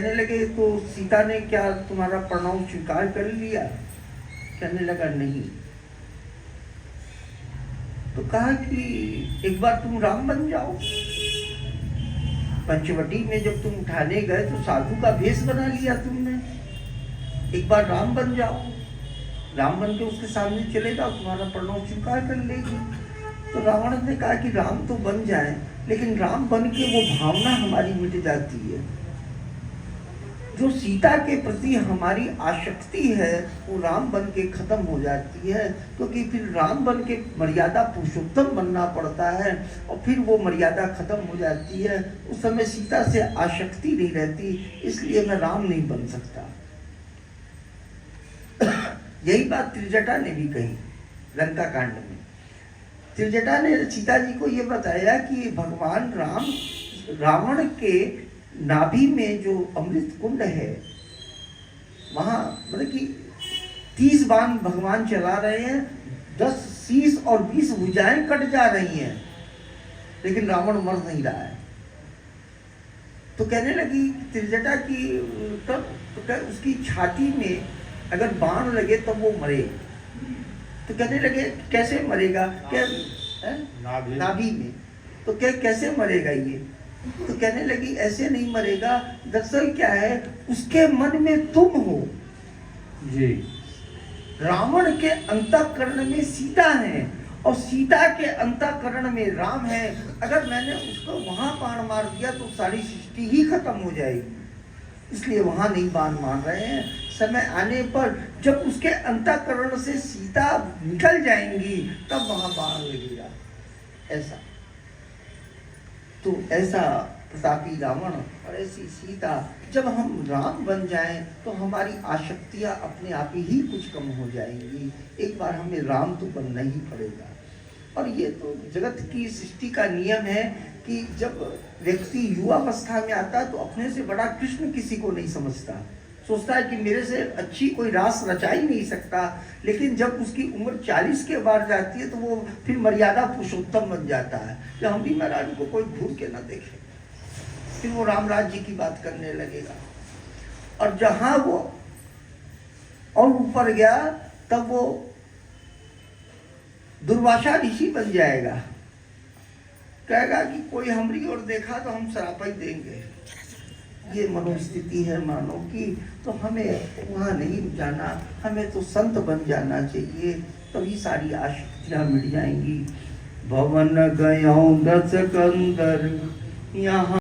कहने लगे तो सीता ने क्या तुम्हारा प्रणव स्वीकार कर लिया? कहने लगा नहीं। तो कहा कि एक बार तुम राम बन जाओ। पंचवटी में जब तुम उठाने गए तो साधु का भेष बना लिया तुमने, एक बार राम बन जाओ। राम बन के उसके सामने चले जाओ, तुम्हारा प्रणव स्वीकार कर लेगी। तो रावण ने कहा कि राम तो बन जाए, लेकिन राम बन के वो भावना हमारी मिट जाती है, जो सीता के प्रति हमारी आसक्ति है वो राम बन के खत्म हो जाती है, क्योंकि फिर राम बन के मर्यादा पुरुषोत्तम बनना पड़ता है और फिर वो मर्यादा खत्म हो जाती है। उस समय सीता से आसक्ति नहीं रहती, इसलिए मैं राम नहीं बन सकता। यही बात त्रिजटा ने भी कही लंका कांड में। त्रिजटा ने सीता जी को ये बताया कि भगवान राम रावण के नाभि में जो अमृत कुंड है वहां मतलब कि 30 बाण भगवान चला रहे हैं, 10 शीश और 20 भुजाएं कट जा रही हैं, लेकिन रावण मर नहीं रहा है। तो कहने लगी त्रिजटा की तब उसकी छाती में अगर बाण लगे तब वो मरे। तो कहने लगे कैसे मरेगा? क्या नाभि में? तो क्या कैसे मरेगा ये? तो कहने लगी ऐसे नहीं मरेगा, दरअसल क्या है उसके मन में तुम हो जी। रावण के अंतःकरण में सीता है और सीता के अंतःकरण में राम है। अगर मैंने उसको वहां बाण मार दिया तो सारी सृष्टि ही खत्म हो जाएगी, इसलिए वहां नहीं बाण मार रहे हैं। समय आने पर जब उसके अंतःकरण से सीता निकल जाएंगी तब वहां बाण लगेगा। ऐसा तो ऐसा प्रतापी रावण और ऐसी सीता, जब हम राम बन जाएं तो हमारी आसक्तियां अपने आप ही कुछ कम हो जाएंगी। एक बार हमें राम तो बनना ही पड़ेगा। और ये तो जगत की सृष्टि का नियम है कि जब व्यक्ति युवावस्था में आता है तो अपने से बड़ा कृष्ण किसी को नहीं समझता, सोचता है कि मेरे से अच्छी कोई रास रचा ही नहीं सकता। लेकिन जब उसकी उम्र 40 के बाद जाती है तो वो फिर मर्यादा पुरुषोत्तम बन जाता है कि हम भी महाराज को कोई घूर के ना देखे। फिर वो राम राज्य की बात करने लगेगा, और जहां वो और ऊपर गया तब वो दुर्वासा ऋषि बन जाएगा। कहेगा कि कोई हमारी ओर देखा तो हम सरापा ही देंगे। ये मनोस्थिति है मानव की, तो हमें वहाँ नहीं जाना, हमें तो संत बन जाना चाहिए, तभी सारी आसक्तियाँ मिट जाएंगी। भवन गयो 10 कंदर यहाँ